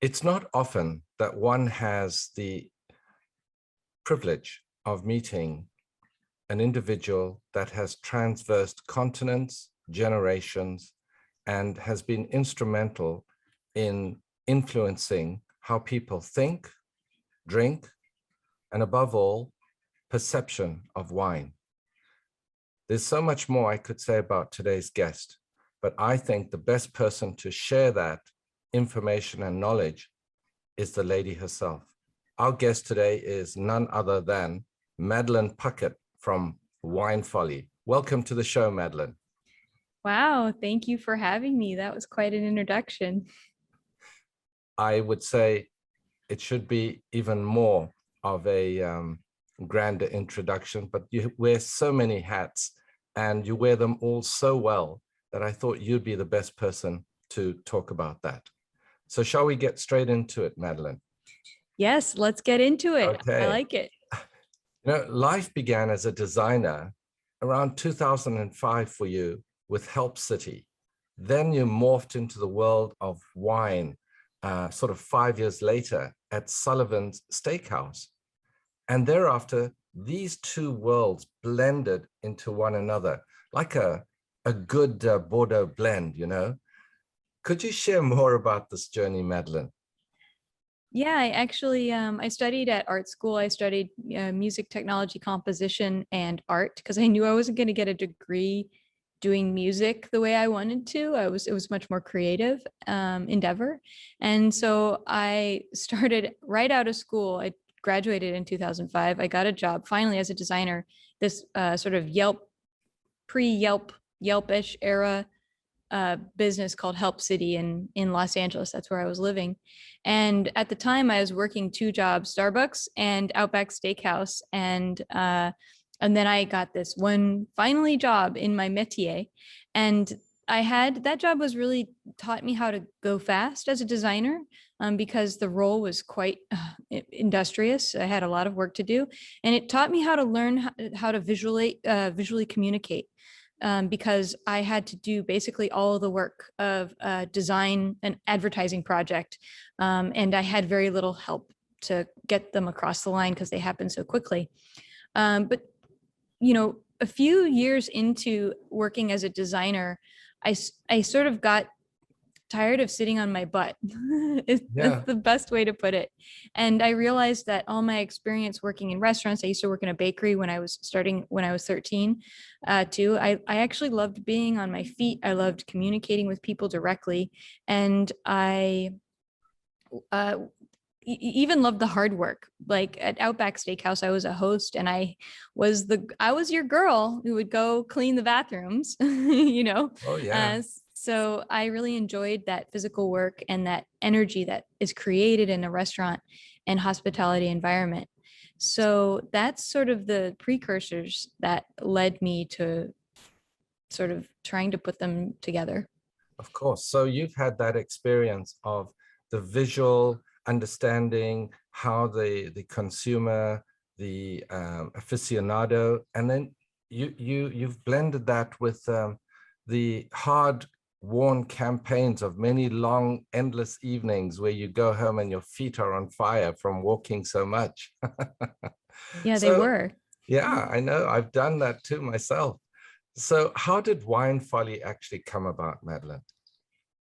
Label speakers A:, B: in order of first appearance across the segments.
A: It's not often that one has the privilege of meeting an individual that has traversed continents, generations, and has been instrumental in influencing how people think, drink, and above all, perception of wine. There's so much more I could say about today's guest, but I think the best person to share that information and knowledge is the lady herself. Our guest today is none other than Madeleine Puckett from Wine Folly. Welcome to the show, Madeleine.
B: Wow, thank you for having me. That was quite an introduction.
A: I would say it should be even more of a grander introduction, but you wear so many hats and you wear them all so well that I thought you'd be the best person to talk about that. So shall we get straight into it, Madeleine?
B: Yes, let's get into it.
A: Okay.
B: I like it.
A: You know, life began as a designer around 2005 for you with Help City. Then you morphed into the world of wine sort of 5 years later at Sullivan's Steakhouse. And thereafter, these two worlds blended into one another, like a good Bordeaux blend, you know? Could you share more about this journey, Madeleine?
B: Yeah, I actually, I studied at art school. I studied music technology, composition, and art because I knew I wasn't going to get a degree doing music the way I wanted to. It was much more creative endeavor. And so I started right out of school. I graduated in 2005. I got a job finally as a designer, this sort of Yelp-ish era business called Help City in Los Angeles. That's where I was living. And at the time I was working two jobs, Starbucks and Outback Steakhouse. And then I got this one finally job in my métier. And that job was really taught me how to go fast as a designer because the role was quite industrious. I had a lot of work to do. And it taught me how to learn how to visually communicate. Because I had to do basically all of the work of design an advertising project. And I had very little help to get them across the line because they happened so quickly. But, you know, a few years into working as a designer, I sort of got tired of sitting on my butt. That's the best way to put it. And I realized that all my experience working in restaurants, I used to work in a bakery when I was 13 too. I actually loved being on my feet. I loved communicating with people directly. And I even loved the hard work. Like at Outback Steakhouse, I was a host and I was your girl who would go clean the bathrooms, you know?
A: Oh, yeah.
B: So I really enjoyed that physical work and that energy that is created in a restaurant and hospitality environment. So that's sort of the precursors that led me to sort of trying to put them together.
A: Of course. So you've had that experience of the visual understanding how the consumer, the aficionado, and then you've blended that with the hard worn campaigns of many long, endless evenings where you go home and your feet are on fire from walking so much.
B: Yeah, they
A: So,
B: were.
A: yeah, I know. I've done that too myself. So how did Wine Folly actually come about, Madeleine?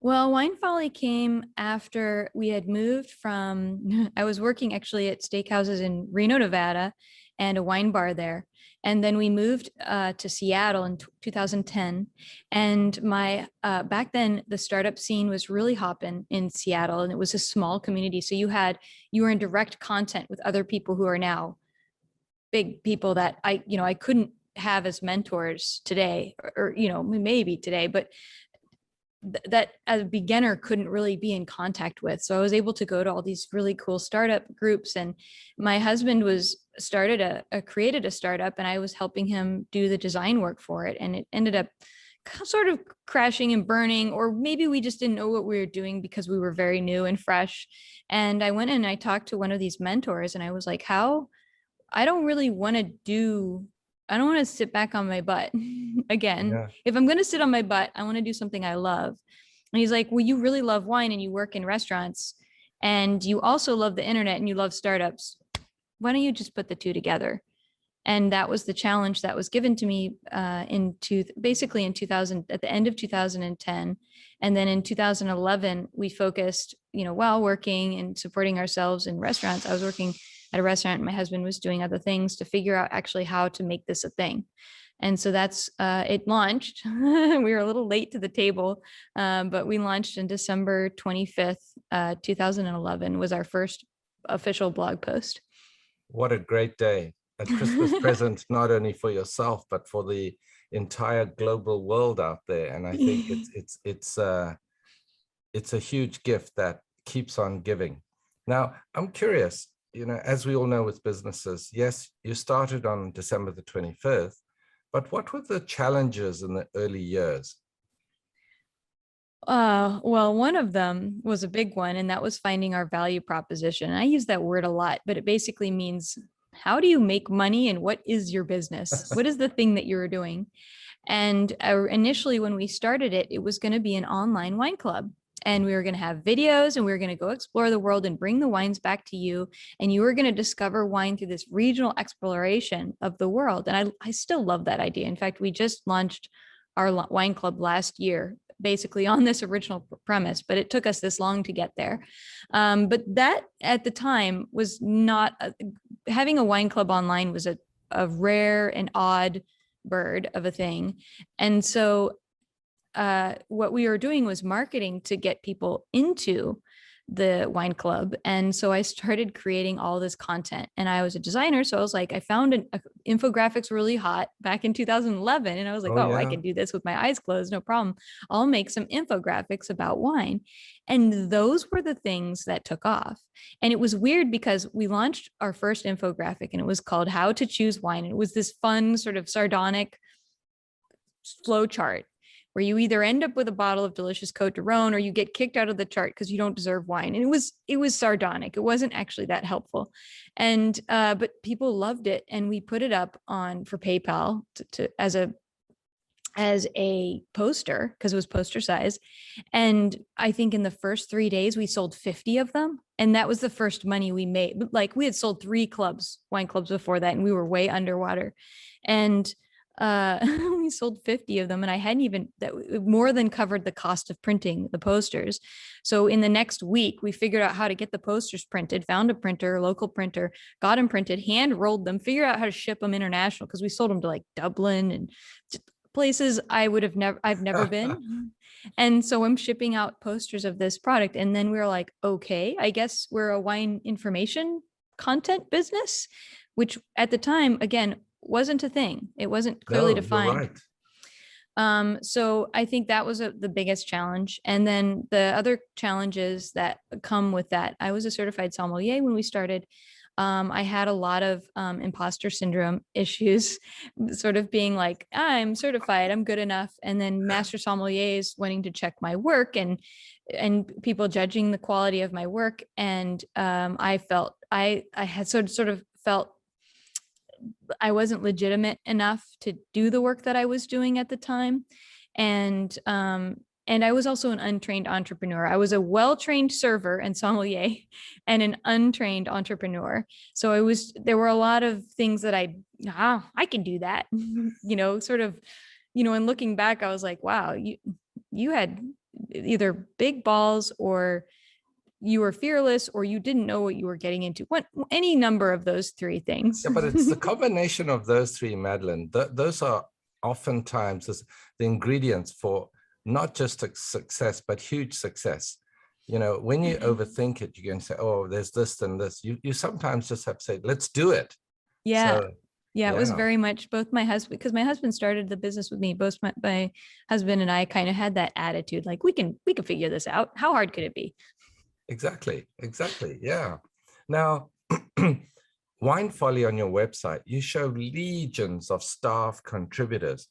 B: Well, Wine Folly came after we had moved from, I was working actually at steakhouses in Reno, Nevada, and a wine bar there. And then we moved to Seattle in 2010. And back then the startup scene was really hopping in Seattle, and it was a small community. So you were in direct contact with other people who are now big people that I couldn't have as mentors today, or maybe today, but that as a beginner couldn't really be in contact with. So I was able to go to all these really cool startup groups, and my husband created a startup, and I was helping him do the design work for it. And it ended up sort of crashing and burning, or maybe we just didn't know what we were doing because we were very new and fresh. And I went in and I talked to one of these mentors, and I was like, I don't really want to I don't want to sit back on my butt again.
A: Yeah.
B: If I'm going to sit on my butt, I want to do something I love. And he's like, well, you really love wine and you work in restaurants. and you also love the internet and you love startups. Why don't you just put the two together? And that was the challenge that was given to me basically in 2000, at the end of 2010. And then in 2011, we focused, while working and supporting ourselves in restaurants. I was working at a restaurant and my husband was doing other things to figure out actually how to make this a thing. And so that's, it launched. We were a little late to the table, but we launched in December 25th, 2011 was our first official blog post.
A: What a great day. A Christmas present, not only for yourself, but for the entire global world out there. And I think it's a huge gift that keeps on giving. Now, I'm curious, as we all know with businesses, yes, you started on December the 25th, but what were the challenges in the early years?
B: Well, one of them was a big one, and that was finding our value proposition. I use that word a lot, but it basically means, how do you make money and what is your business? What is the thing that you're doing? And initially when we started it, it was going to be an online wine club. And we were going to have videos and we were going to go explore the world and bring the wines back to you. And you were going to discover wine through this regional exploration of the world. And I still love that idea. In fact, we just launched our wine club last year, basically on this original premise, but it took us this long to get there. But that at the time was not, having a wine club online was a rare and odd bird of a thing. And so what we were doing was marketing to get people into the wine club. And so I started creating all this content, and I was a designer. So I was like, I found infographics really hot back in 2011. And I was like, oh, yeah. I can do this with my eyes closed. No problem. I'll make some infographics about wine. And those were the things that took off. And it was weird because we launched our first infographic and it was called How to Choose Wine. And it was this fun sort of sardonic flow chart where you either end up with a bottle of delicious Côte d'Aron or you get kicked out of the chart because you don't deserve wine. And it was sardonic. It wasn't actually that helpful. And but people loved it. And we put it up for PayPal as a poster, because it was poster size. And I think in the first 3 days we sold 50 of them. And that was the first money we made. Like, we had sold 3 wine clubs before that, and we were way underwater. And we sold 50 of them, and I hadn't even, that more than covered the cost of printing the posters. So in the next week, we figured out how to get the posters printed, found a printer, local printer, got them printed, hand rolled them, figured out how to ship them international, because we sold them to like Dublin and places I've never been. And so I'm shipping out posters of this product. And then we were like, okay, I guess we're a wine information content business, which at the time, again, wasn't a thing. It wasn't clearly defined. Right. So I think that was the biggest challenge. And then the other challenges that come with that, I was a certified sommelier when we started. I had a lot of imposter syndrome issues, sort of being like, I'm certified, I'm good enough. And then master sommeliers wanting to check my work and people judging the quality of my work. And I felt I had sort of felt I wasn't legitimate enough to do the work that I was doing at the time. And I was also an untrained entrepreneur. I was a well-trained server and sommelier and an untrained entrepreneur. So there were a lot of things that I can do that, sort of, and looking back, I was like, wow, you had either big balls, or you were fearless, or you didn't know what you were getting into. Any number of those 3 things.
A: Yeah, but it's the combination of those 3, Madeline. Those are oftentimes the ingredients for not just a success, but huge success. When you overthink it, you're going to say, oh, there's this and this. You sometimes just have to say, let's do it.
B: Yeah. So, yeah, it was very much both my husband, because my husband started the business with me. Both my husband and I kind of had that attitude, like, we can figure this out. How hard could it be?
A: Exactly. Yeah. Now, Wine Folly on your website, you show legions of staff contributors.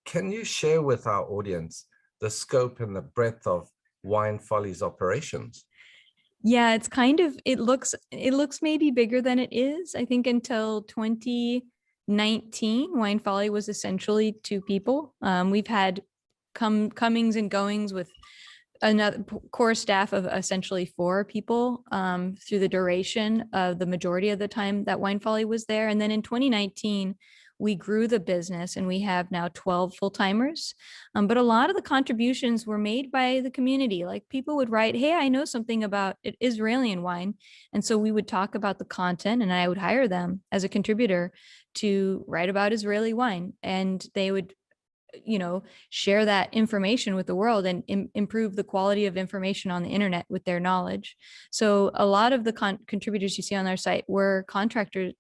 A: Can you share with our audience the scope and the breadth of Wine Folly's operations?
B: Yeah, it's it looks maybe bigger than it is. I think until 2019, Wine Folly was essentially 2 people. We've had comings and goings with another core staff of essentially 4 people through the duration of the majority of the time that Wine Folly was there. And then in 2019, we grew the business and we have now 12 full-timers. But a lot of the contributions were made by the community. Like people would write, hey, I know something about Israeli wine. And so we would talk about the content and I would hire them as a contributor to write about Israeli wine. And they would share that information with the world and improve the quality of information on the internet with their knowledge. So a lot of the contributors you see on our site were contracted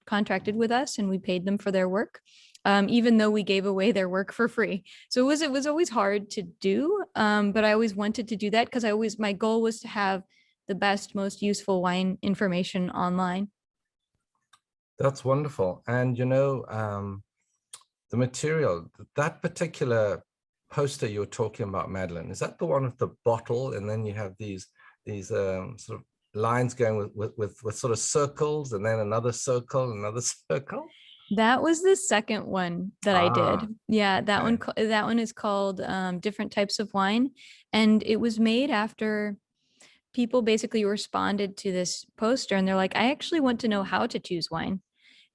B: with us, and we paid them for their work, even though we gave away their work for free. So it was always hard to do, but I always wanted to do that because my goal was to have the best, most useful wine information online.
A: That's wonderful. And the material, that particular poster you're talking about, Madeline, is that the one with the bottle, and then you have these sort of lines going with sort of circles, and then another circle, another circle?
B: That was the second one that I did. Yeah, that one is called Different Types of Wine, and it was made after people basically responded to this poster, and they're like, I actually want to know how to choose wine.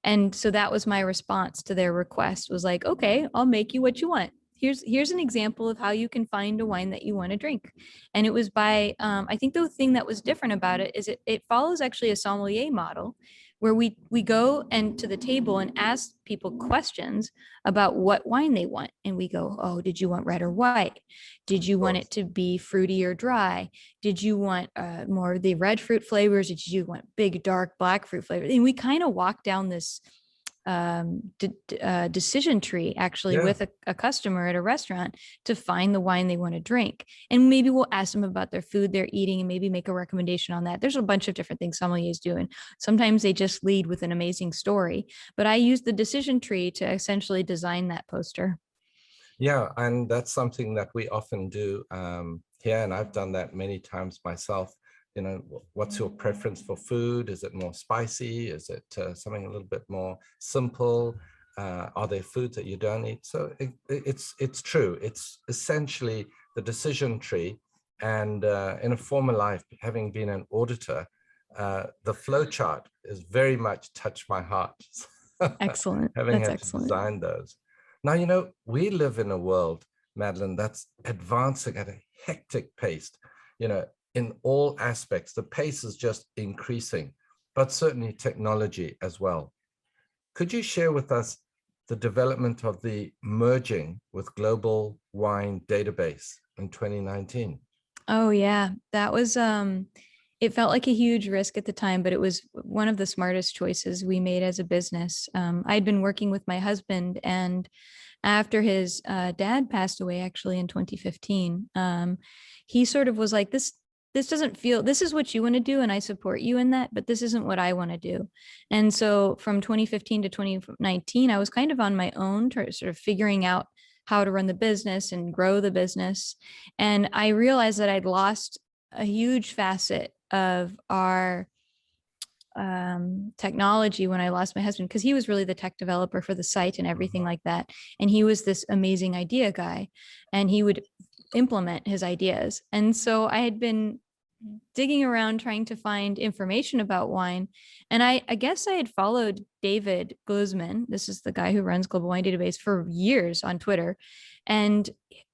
B: And so that was my response to their request, was like, okay, I'll make you what you want. Here's an example of how you can find a wine that you want to drink. And it was by, I think the thing that was different about it is it follows actually a sommelier model, where we go and to the table and ask people questions about what wine they want. And we go, oh, did you want red or white? Did you want it to be fruity or dry? Did you want more of the red fruit flavors? Did you want big, dark black fruit flavors? And we kind of walk down this decision tree actually with a customer at a restaurant to find the wine they want to drink. And maybe we'll ask them about their food they're eating and maybe make a recommendation on that. There's a bunch of different things sommeliers do, and sometimes they just lead with an amazing story. But I use the decision tree to essentially design that poster.
A: Yeah, and that's something that we often do here, and I've done that many times myself. What's your preference for food? Is it more spicy? Is it something a little bit more simple? Are there foods that you don't eat? So it's true. It's essentially the decision tree. And in a former life, having been an auditor, the flow chart is very much touched my heart.
B: Excellent.
A: Having
B: That's
A: had
B: excellent.
A: to design those. Now, we live in a world, Madeline, that's advancing at a hectic pace. In all aspects, the pace is just increasing, but certainly technology as well. Could you share with us the development of the merging with Global Wine Database in 2019?
B: Oh yeah, that was it felt like a huge risk at the time, but it was one of the smartest choices we made as a business. I'd been working with my husband, and after his dad passed away, actually in 2015, he sort of was like, this doesn't feel, this is what you want to do, and I support you in that, but this isn't what I want to do. And so from 2015 to 2019, I was kind of on my own, sort of figuring out how to run the business and grow the business. And I realized that I'd lost a huge facet of our technology when I lost my husband, because he was really the tech developer for the site and everything like that. And he was this amazing idea guy, and he would implement his ideas. And so I had been digging around trying to find information about wine. And I guess I had followed David Glusman. This is the guy who runs Global Wine Database, for years on Twitter. And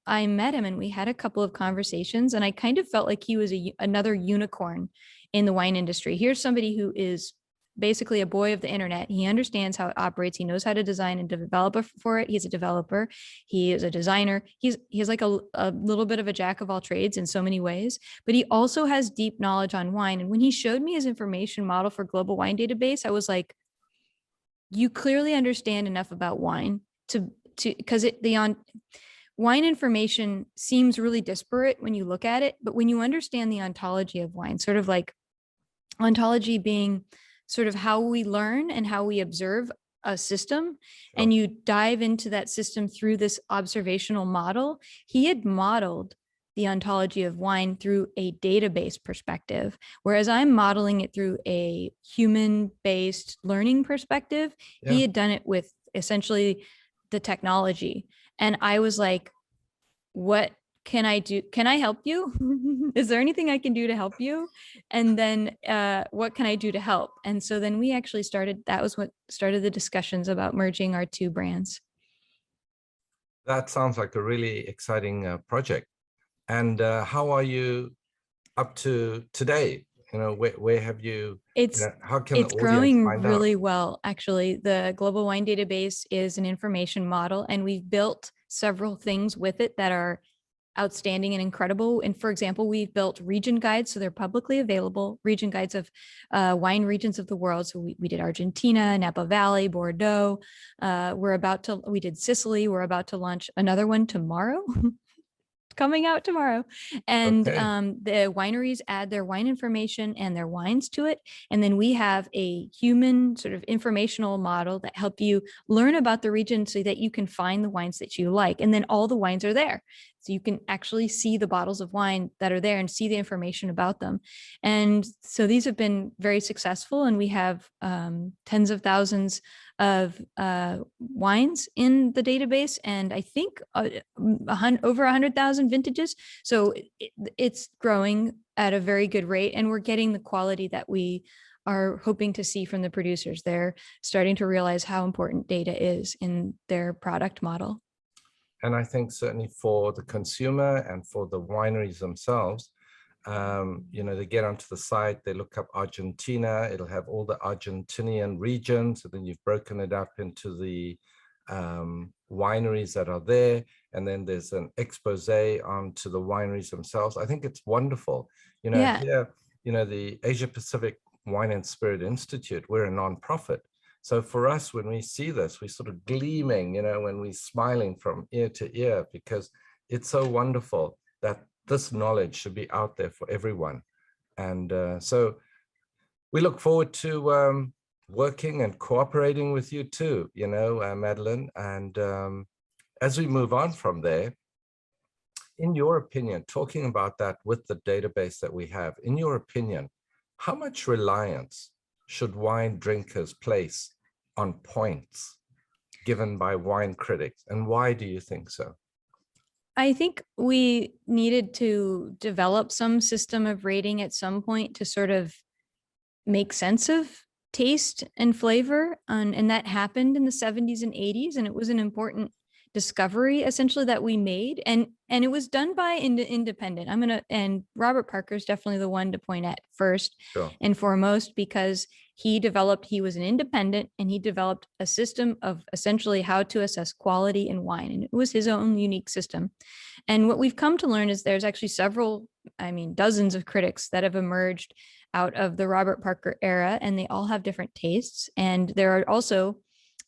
B: I met him and we had a couple of conversations, and I kind of felt like he was another unicorn in the wine industry. Here's somebody who is basically a boy of the internet. He understands how it operates. He knows how to design and develop for it. He's a developer. He is a designer. He's like a little bit of a jack of all trades in so many ways, but he also has deep knowledge on wine. And when he showed me his information model for Global Wine Database, I was like, you clearly understand enough about wine because wine information seems really disparate when you look at it, but when you understand the ontology of wine, sort of like ontology being sort of how we learn and how we observe a system, and you dive into that system through this observational model. He had modeled the ontology of wine through a database perspective, whereas I'm modeling it through a human-based learning perspective. He had done it with essentially the technology. And I was like, what can I help you? Is there anything I can do to help you? And then what can I do to help? And so then we actually that was what started the discussions about merging our two brands.
A: That sounds like a really exciting project. And how are you up to today? Where have you, how can the
B: It's
A: audience
B: growing
A: find out?
B: really well, actually. The Global Wine Database is an information model, and we've built several things with it that are outstanding and incredible. And for example, we've built region guides, so they're publicly available, region guides of wine regions of the world. So we did Argentina, Napa Valley, Bordeaux. We did Sicily. We're about to launch another one tomorrow. Coming out tomorrow. And
A: Okay.
B: the wineries add their wine information and their wines to it. And then we have a human sort of informational model that help you learn about the region so that you can find the wines that you like. And then all the wines are there. So you can actually see the bottles of wine that are there and see the information about them. And so these have been very successful, and we have tens of thousands of wines in the database, and I think over 100,000 vintages. So it's growing at a very good rate, and we're getting the quality that we are hoping to see from the producers. They're starting to realize how important data is in their product model.
A: And I think certainly for the consumer and for the wineries themselves, they get onto the site, they look up Argentina, it'll have all the Argentinian regions, and then you've broken it up into the wineries that are there, and then there's an expose onto the wineries themselves. I think it's wonderful.
B: Yeah.
A: Here, the Asia Pacific Wine and Spirit Institute, we're a nonprofit. So for us, when we see this, we're sort of gleaming, when we're smiling from ear to ear, because it's so wonderful that this knowledge should be out there for everyone. And so we look forward to working and cooperating with you too, Madeleine. And as we move on from there, in your opinion, talking about that with the database that we have, in your opinion, how much reliance should wine drinkers place on points given by wine critics, and why do you think so?
B: I think we needed to develop some system of rating at some point to sort of make sense of taste and flavor. And that happened in the 70s and 80s. And it was an important discovery essentially that we made. And it was done by independent. And Robert Parker is definitely the one to point at first and foremost, because he was an independent, and he developed a system of essentially how to assess quality in wine. And it was his own unique system. And what we've come to learn is there's actually dozens of critics that have emerged out of the Robert Parker era, and they all have different tastes. And there are also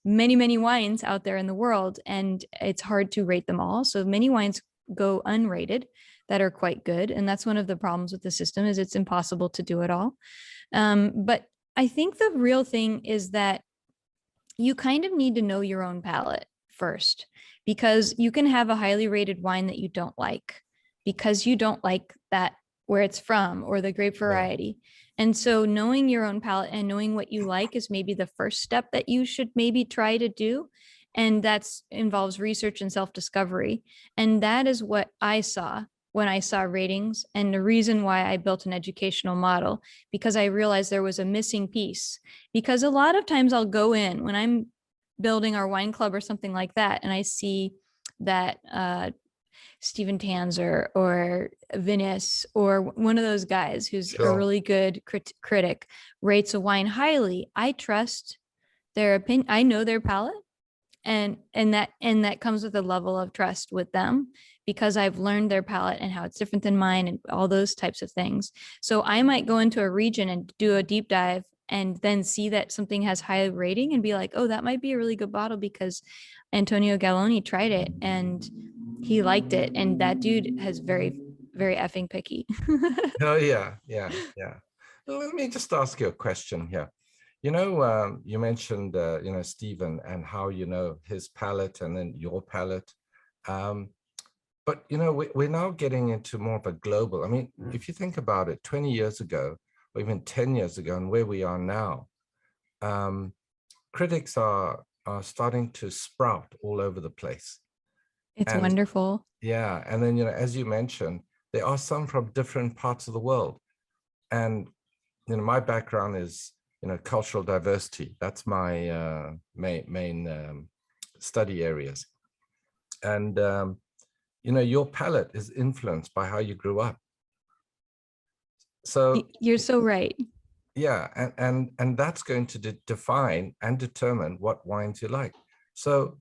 B: many, many wines out there in the world, and it's hard to rate them all. So many wines go unrated that are quite good. And that's one of the problems with the system, is it's impossible to do it all. But I think the real thing is that you kind of need to know your own palate first, because you can have a highly rated wine that you don't like because you don't like that where it's from or the grape variety. Yeah. And so knowing your own palate and knowing what you like is maybe the first step that you should maybe try to do. And that involves research and self-discovery. And that is what I saw when I saw ratings, and the reason why I built an educational model, because I realized there was a missing piece. Because a lot of times I'll go in when I'm building our wine club or something like that, and I see that Stephen Tanzer or Vinous or one of those guys who's a really good critic rates a wine highly. I trust their opinion. I know their palate, and that comes with a level of trust with them, because I've learned their palate and how it's different than mine and all those types of things. So I might go into a region and do a deep dive and then see that something has high rating and be like, oh, that might be a really good bottle because Antonio Galloni tried it and he liked it. And that dude has very, very effing picky.
A: Oh, yeah. Let me just ask you a question here. You mentioned, Stephen, and how his palate and then your palate. But, we're now getting into more of a global. I mean, if you think about it, 20 years ago, or even 10 years ago, and where we are now, critics are starting to sprout all over the place.
B: It's
A: And
B: wonderful.
A: yeah, and then, as you mentioned, there are some from different parts of the world. And, my background is, cultural diversity. That's my main study areas. And, your palate is influenced by how you grew up. So
B: You're so right.
A: yeah, and that's going to define and determine what wines you like. So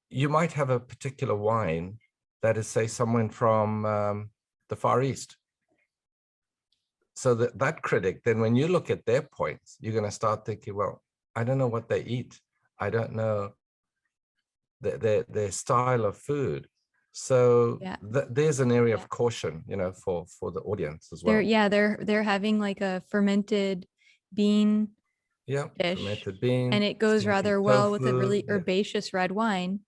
A: you might have a particular wine that is, say, someone from the Far East. So that critic, then when you look at their points, you're going to start thinking, well, I don't know what they eat. I don't know their style of food. So
B: Yeah.
A: there's an area of caution, for the audience as well.
B: They're having like a fermented bean
A: Yeah,
B: dish,
A: fermented bean,
B: and it goes
A: stinky
B: rather well with a
A: tofu.
B: really
A: Yeah.
B: herbaceous red wine.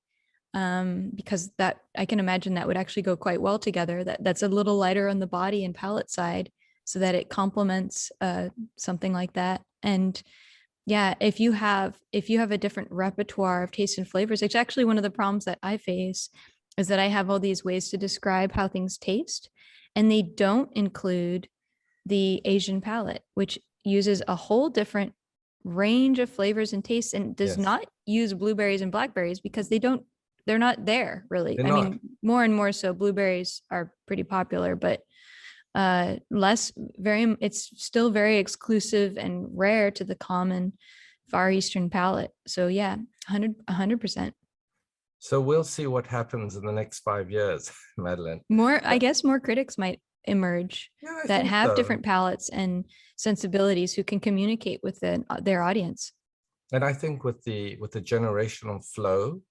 B: Because that I can imagine that would actually go quite well together. That's a little lighter on the body and palate side, so that it complements something like that. And yeah, if you have a different repertoire of tastes and flavors, it's actually one of the problems that I face is that I have all these ways to describe how things taste, and they don't include the Asian palate, which uses a whole different range of flavors and tastes and does
A: Yes,
B: not use blueberries and blackberries because they're not there really.
A: they're
B: I
A: not.
B: mean, more and more so blueberries are pretty popular, but less very it's still very exclusive and rare to the common Far Eastern palate. So yeah, 100%.
A: So we'll see what happens in the next 5 years, Madeline.
B: More, I
A: But
B: guess more critics might emerge
A: yeah, I
B: that
A: think
B: have
A: so.
B: different palettes and sensibilities who can communicate with their audience.
A: And I think with the generational flow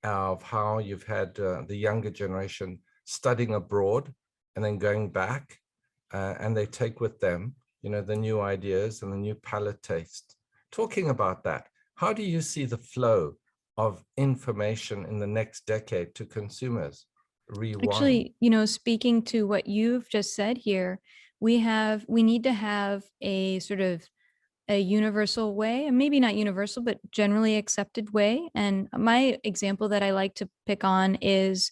A: of how you've had the younger generation studying abroad and then going back, and they take with them, the new ideas and the new palate taste. Talking about that, how do you see the flow of information in the next decade to consumers? Rewind.
B: Actually, speaking to what you've just said here, we need to have a sort of a universal way, and maybe not universal, but generally accepted way. And my example that I like to pick on is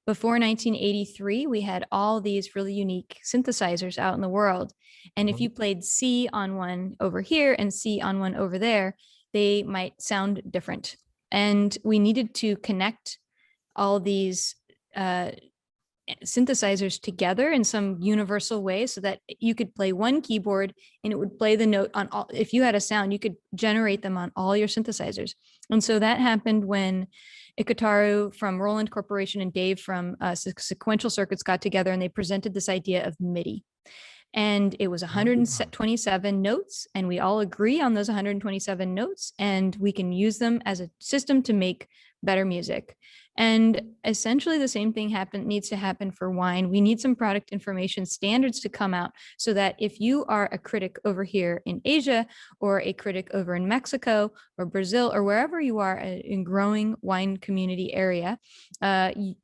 B: before 1983, we had all these really unique synthesizers out in the world. And if
A: Mhm.
B: you played C on one over here and C on one over there, they might sound different. And we needed to connect all these uh, synthesizers together in some universal way so that you could play one keyboard and it would play the note on all. If you had a sound, you could generate them on all your synthesizers. And so that happened when Ikataru from Roland Corporation and Dave from Sequential Circuits got together and they presented this idea of MIDI. And it was 127 notes, and we all agree on those 127 notes, and we can use them as a system to make better music. And essentially the same thing needs to happen for wine. We need some product information standards to come out so that if you are a critic over here in Asia or a critic over in Mexico or Brazil or wherever you are in growing wine community area,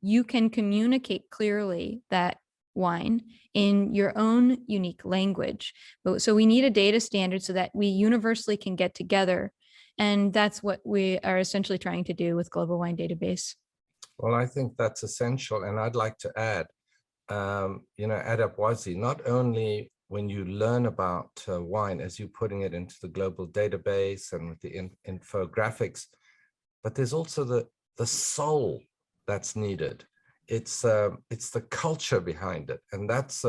B: you can communicate clearly that wine in your own unique language. So we need a data standard so that we universally can get together. And that's what we are essentially trying to do with Global Wine Database.
A: Well, I think that's essential. And I'd like to add, APWASI, not only when you learn about wine as you're putting it into the global database and with the infographics, but there's also the soul that's needed. It's the culture behind it. And that's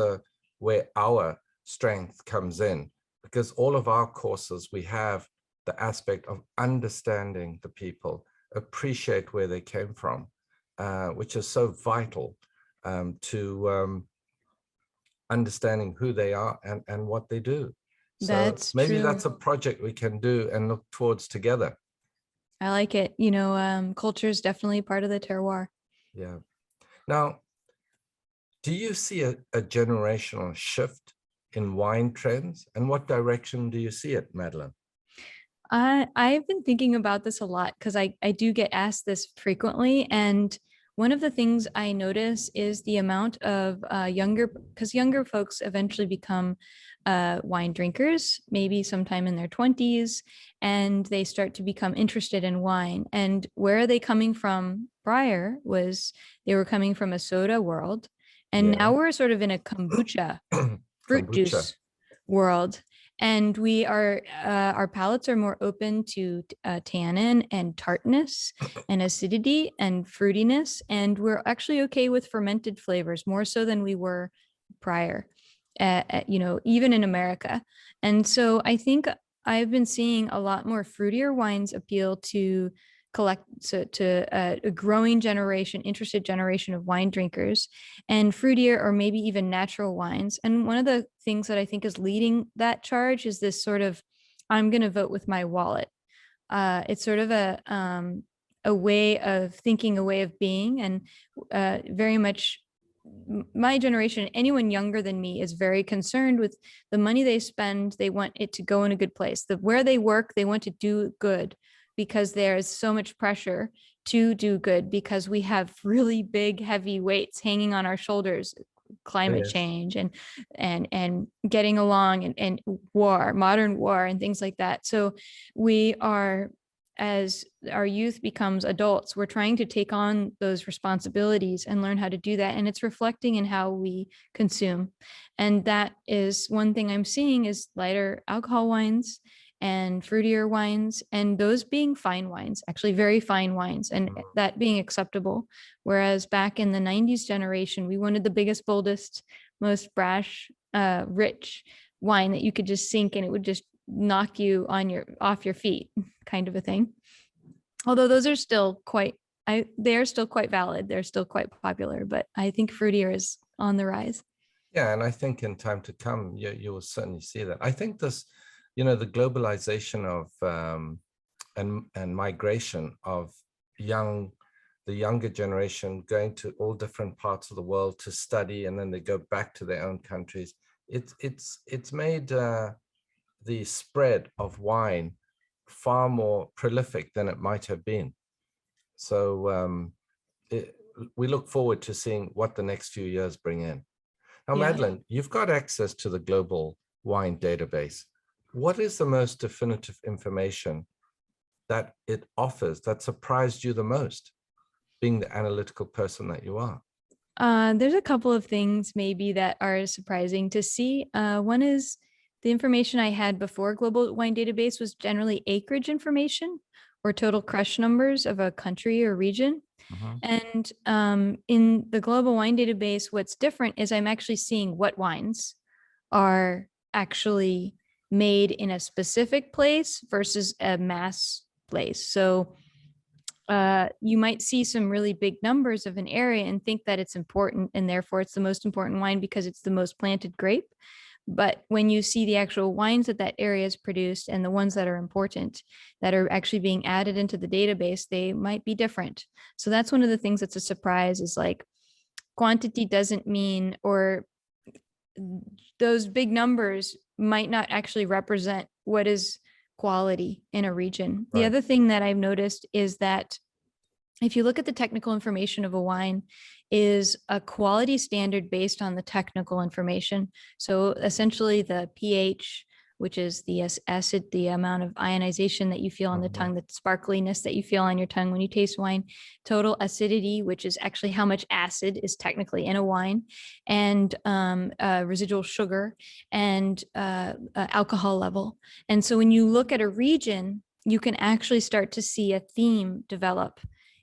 A: where our strength comes in, because all of our courses, we have the aspect of understanding the people, appreciate where they came from, which is so vital to understanding who they are and what they do. So
B: That's
A: maybe
B: true.
A: that's a project we can do and look towards together.
B: I like it. Culture is definitely part of the terroir.
A: Yeah. Now, do you see a generational shift in wine trends, and what direction do you see it, Madeline?
B: I've been thinking about this a lot because I do get asked this frequently. And one of the things I notice is the amount of because younger folks eventually become wine drinkers, maybe sometime in their 20s, and they start to become interested in wine. And where are they coming from prior was they were coming from a soda world. And
A: Yeah.
B: now we're sort of in a kombucha fruit
A: Kombucha.
B: juice world. And we are our palates are more open to tannin and tartness and acidity and fruitiness, and we're actually okay with fermented flavors more so than we were prior, even in America. And so I think I've been seeing a lot more fruitier wines appeal to a growing generation, interested generation of wine drinkers, and fruitier or maybe even natural wines. And one of the things that I think is leading that charge is this sort of, I'm going to vote with my wallet. It's sort of a way of thinking, a way of being, and very much my generation, anyone younger than me, is very concerned with the money they spend. They want it to go in a good place. Where they work, they want to do good, because there's so much pressure to do good because we have really big, heavy weights hanging on our shoulders, climate
A: Yes.
B: change and getting along and war, modern war and things like that. So we are, as our youth becomes adults, we're trying to take on those responsibilities and learn how to do that. And it's reflecting in how we consume. And that is one thing I'm seeing is lighter alcohol wines and fruitier wines, and those being fine wines, actually very fine wines, and that being acceptable. Whereas back in the 90s generation, we wanted the biggest, boldest, most brash, rich wine that you could just sink and it would just knock you off your feet, kind of a thing. Although those are still they're still quite valid. They're still quite popular, but I think fruitier is on the rise.
A: Yeah, and I think in time to come, you will certainly see that. I think this, the globalization of and migration of the younger generation going to all different parts of the world to study, and then they go back to their own countries. It's made the spread of wine far more prolific than it might have been. So we look forward to seeing what the next few years bring in. Now,
B: Yeah.
A: Madeline, you've got access to the global wine database. What is the most definitive information that it offers that surprised you the most, being the analytical person that you are?
B: There's a couple of things maybe that are surprising to see. One is the information I had before Global Wine Database was generally acreage information or total crush numbers of a country or region. And in the Global Wine Database, what's different is I'm actually seeing what wines are actually made in a specific place versus a mass place. So you might see some really big numbers of an area and think that it's important, and therefore it's the most important wine because it's the most planted grape. But when you see the actual wines that area is produced and the ones that are important that are actually being added into the database, they might be different. So that's one of the things that's a surprise, is like quantity doesn't mean, or those big numbers might not actually represent what is quality in a region. The other thing that I've noticed is that if you look at the technical information of a wine, is a quality standard based on the technical information. So essentially the pH, which is the acid, the amount of ionization that you feel on the tongue, the sparkliness that you feel on your tongue when you taste wine, total acidity, which is actually how much acid is technically in a wine, and residual sugar, and alcohol level. And so when you look at a region, you can actually start to see a theme develop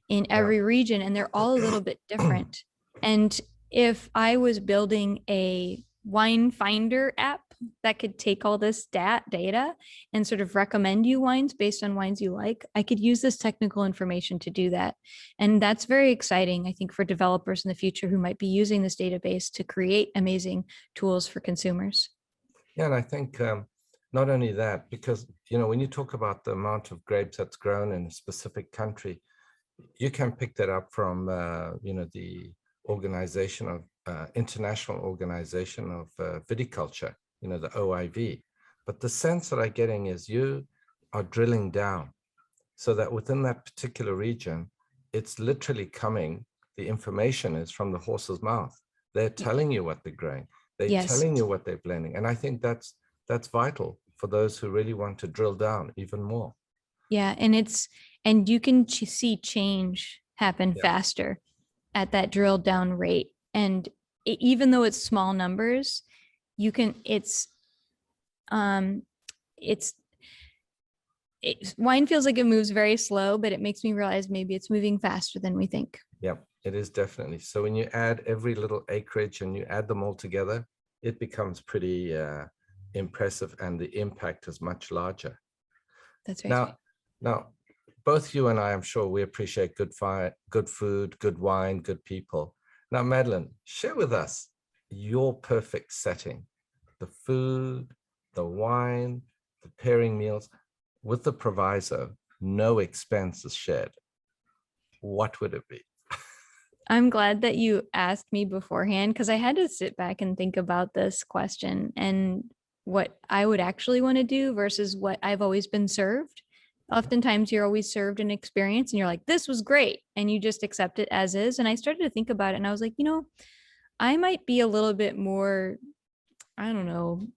B: in every region, and they're all a little bit different. And if I was building a wine finder app that could take all this data and sort of recommend you wines based on wines you like, I could use this technical information to do that. And that's very exciting, I think, for developers in the future who might be using this database to create amazing tools for consumers.
A: Yeah, and I think not only that, because, when you talk about the amount of grapes that's grown in a specific country, you can pick that up from, the organization of International Organization of Viticulture, the OIV. But the sense that I'm getting is you are drilling down so that within that particular region, it's literally coming, the information is from the horse's mouth. They're telling you what they're growing. They're
B: Yes.
A: telling you what they're blending. And I think that's vital for those who really want to drill down even more.
B: Yeah. And you can see change happen
A: Yeah.
B: faster at that drill down rate. And even though it's small numbers, you can, um, it's, wine feels like it moves very slow, but it makes me realize maybe it's moving faster than we think.
A: Yeah, it is definitely. So when you add every little acreage and you add them all together, it becomes pretty impressive, and the impact is much larger.
B: That's right.
A: Now, both you and I, I'm sure we appreciate good fire, good food, good wine, good people. Now, Madeline, share with us your perfect setting, the food, the wine, the pairing meals, with the proviso, no expense is shared. What would it be?
B: I'm glad that you asked me beforehand, because I had to sit back and think about this question and what I would actually want to do versus what I've always been served. Oftentimes you're always served an experience and you're like, this was great. And you just accept it as is. And I started to think about it and I was like, I might be a little bit more, I don't know,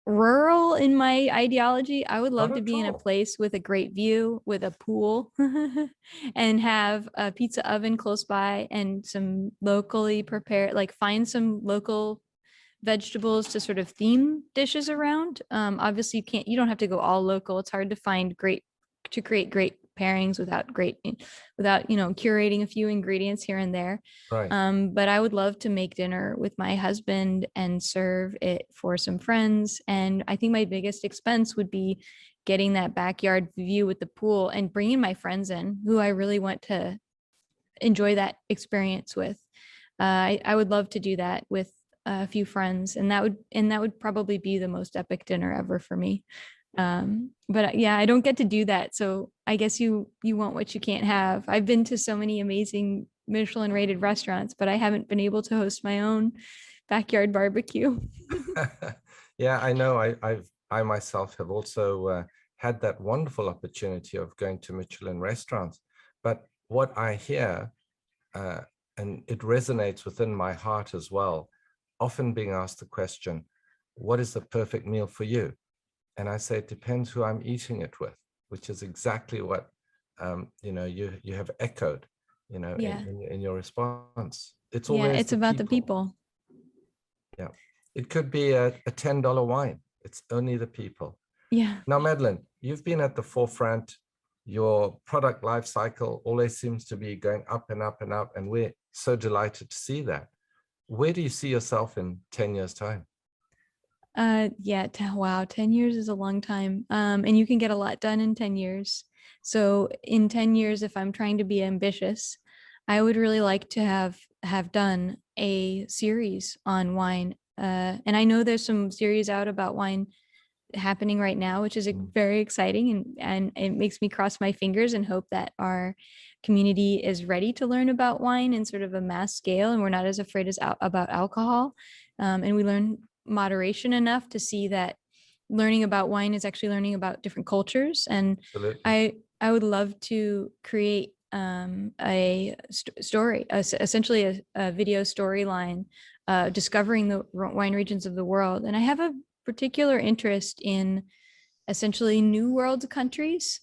B: rural in my ideology. I would love to be in a place with a great view, with a pool, and have a pizza oven close by and some locally prepared, like find some local vegetables to sort of theme dishes around. Obviously you don't have to go all local. It's hard to create great pairings without curating a few ingredients here and there.
A: Right.
B: But I would love to make dinner with my husband and serve it for some friends. And I think my biggest expense would be getting that backyard view with the pool and bringing my friends in who I really want to enjoy that experience with. I would love to do that with a few friends, and that would probably be the most epic dinner ever for me. But yeah, I don't get to do that. So I guess you want what you can't have. I've been to so many amazing Michelin rated restaurants, but I haven't been able to host my own backyard barbecue.
A: Yeah, I know. I myself have also had that wonderful opportunity of going to Michelin restaurants. But what I hear, and it resonates within my heart as well, often being asked the question, what is the perfect meal for you? And I say, it depends who I'm eating it with, which is exactly what, you have echoed,
B: Yeah.
A: in your response. It's
B: Yeah,
A: always
B: it's about the people.
A: Yeah. It could be a $10 wine. It's only the people.
B: Yeah.
A: Now, Madeline, you've been at the forefront. Your product life cycle always seems to be going up and up and up. And we're so delighted to see that. Where do you see yourself in 10 years' time?
B: Yeah, wow, 10 years is a long time. And you can get a lot done in 10 years. So in 10 years, if I'm trying to be ambitious, I would really like to have done a series on wine. And I know there's some series out about wine happening right now, which is very exciting, and it makes me cross my fingers and hope that our community is ready to learn about wine in sort of a mass scale, and we're not as afraid about alcohol, and we learn moderation enough to see that learning about wine is actually learning about different cultures. And
A: Absolutely.
B: I would love to create a story, essentially a video storyline, discovering the wine regions of the world. And I have a particular interest in essentially new world countries,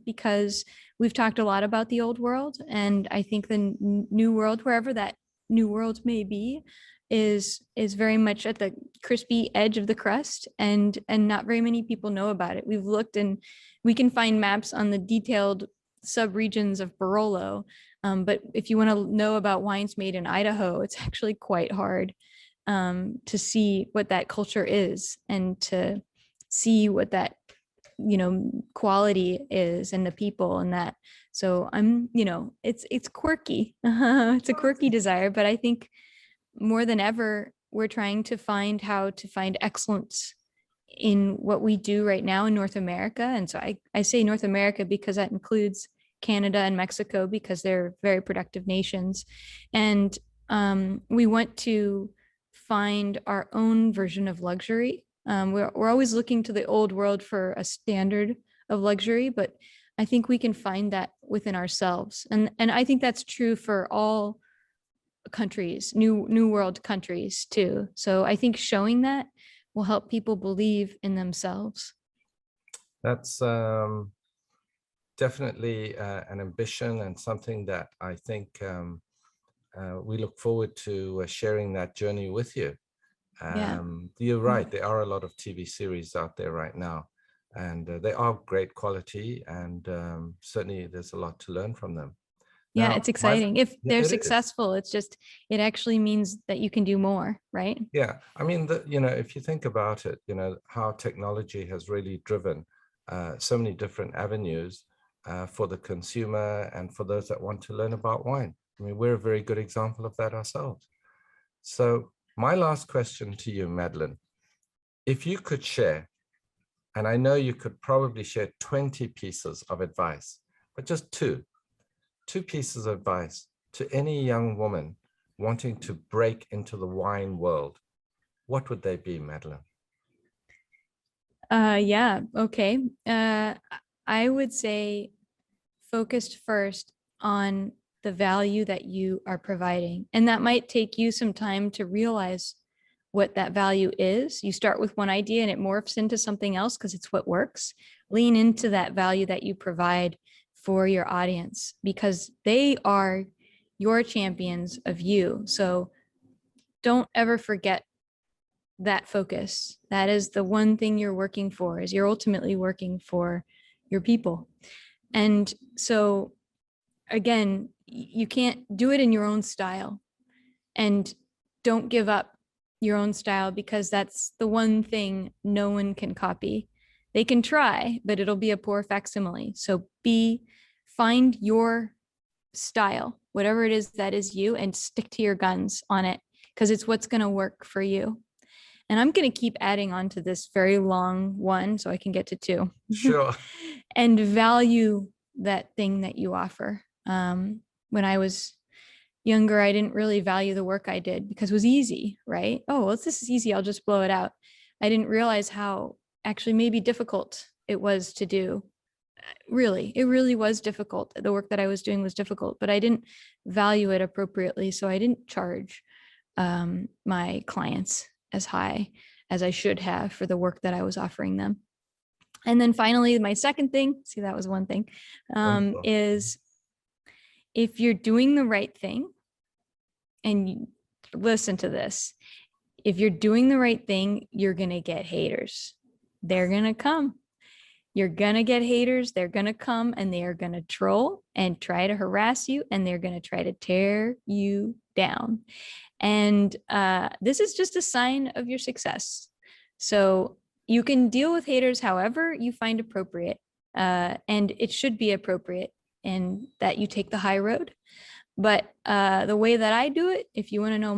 B: because we've talked a lot about the old world, and I think the new world, wherever that new world may be, is very much at the crispy edge of the crust, and not very many people know about it. We've looked, and we can find maps on the detailed sub-regions of Barolo, but if you want to know about wines made in Idaho, it's actually quite hard to see what that culture is, and to see what that quality is, and the people, and that. So it's quirky. It's a quirky desire, but I think more than ever we're trying to find how to find excellence in what we do right now in North America. And so I say North America because that includes Canada and Mexico, because they're very productive nations. And we want to find our own version of luxury. We're always looking to the old world for a standard of luxury, but I think we can find that within ourselves. And I think that's true for all countries, new world countries too. So I think showing that will help people believe in themselves.
A: That's definitely an ambition and something that I think we look forward to sharing that journey with you.
B: Yeah.
A: You're right. There are a lot of TV series out there right now, and they are great quality, and certainly there's a lot to learn from them.
B: Yeah,
A: Now,
B: it's exciting. If
A: yeah,
B: they're
A: it is.
B: successful, it actually means that you can do more, right?
A: Yeah, I mean, if you think about it, how technology has really driven so many different avenues for the consumer and for those that want to learn about wine. I mean, we're a very good example of that ourselves. So my last question to you, Madeline, if you could share, and I know you could probably share 20 pieces of advice, but just two pieces of advice to any young woman wanting to break into the wine world, what would they be, Madeline?
B: Yeah, okay. I would say focused first on the value that you are providing. And that might take you some time to realize what that value is. You start with one idea and it morphs into something else because it's what works. Lean into that value that you provide for your audience because they are your champions of you. So don't ever forget that focus. That is the one thing you're working for, is you're ultimately working for your people. And so again, you can't do it in your own style, and don't give up your own style because that's the one thing no one can copy. They can try, but it'll be a poor facsimile. So find your style, whatever it is that is you, and stick to your guns on it because it's what's going to work for you. And I'm going to keep adding on to this very long one so I can get to two.
A: Sure.
B: And value that thing that you offer. When I was younger, I didn't really value the work I did because it was easy, right? Oh, well, this is easy. I'll just blow it out. I didn't realize how actually maybe difficult it was to do. Really, it really was difficult. The work that I was doing was difficult, but I didn't value it appropriately. So I didn't charge my clients as high as I should have for the work that I was offering them. And then finally, my second thing, see, that was one thing, is if you're doing the right thing, and listen to this, if you're doing the right thing, you're going to get haters. They're going to come. You're going to get haters. They're going to come and they are going to troll and try to harass you, and they're going to try to tear you down. And this is just a sign of your success. So you can deal with haters however you find appropriate. And it should be appropriate in that you take the high road. But the way that I do it, if you want to know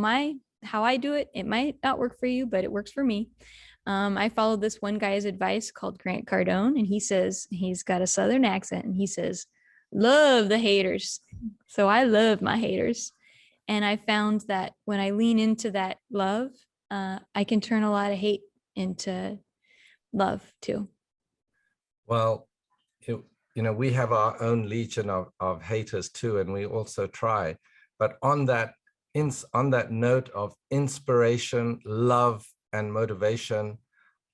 B: how I do it, it might not work for you, but it works for me. I followed this one guy's advice called Grant Cardone, and he says, he's got a Southern accent, and he says, love the haters. So I love my haters. And I found that when I lean into that love, I can turn a lot of hate into love too.
A: Well, we have our own legion of haters too, and we also try. But on that note of inspiration, love, and motivation,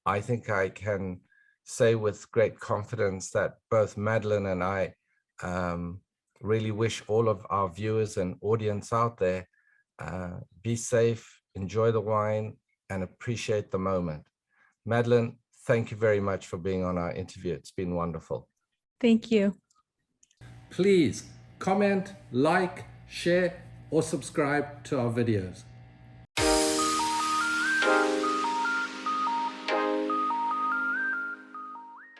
A: I think I can say with great confidence that both Madeline and I really wish all of our viewers and audience out there be safe, enjoy the wine, and appreciate the moment. Madeline, thank you very much for being on our interview. It's been wonderful.
B: Thank you.
A: Please comment, like, share, or subscribe to our videos.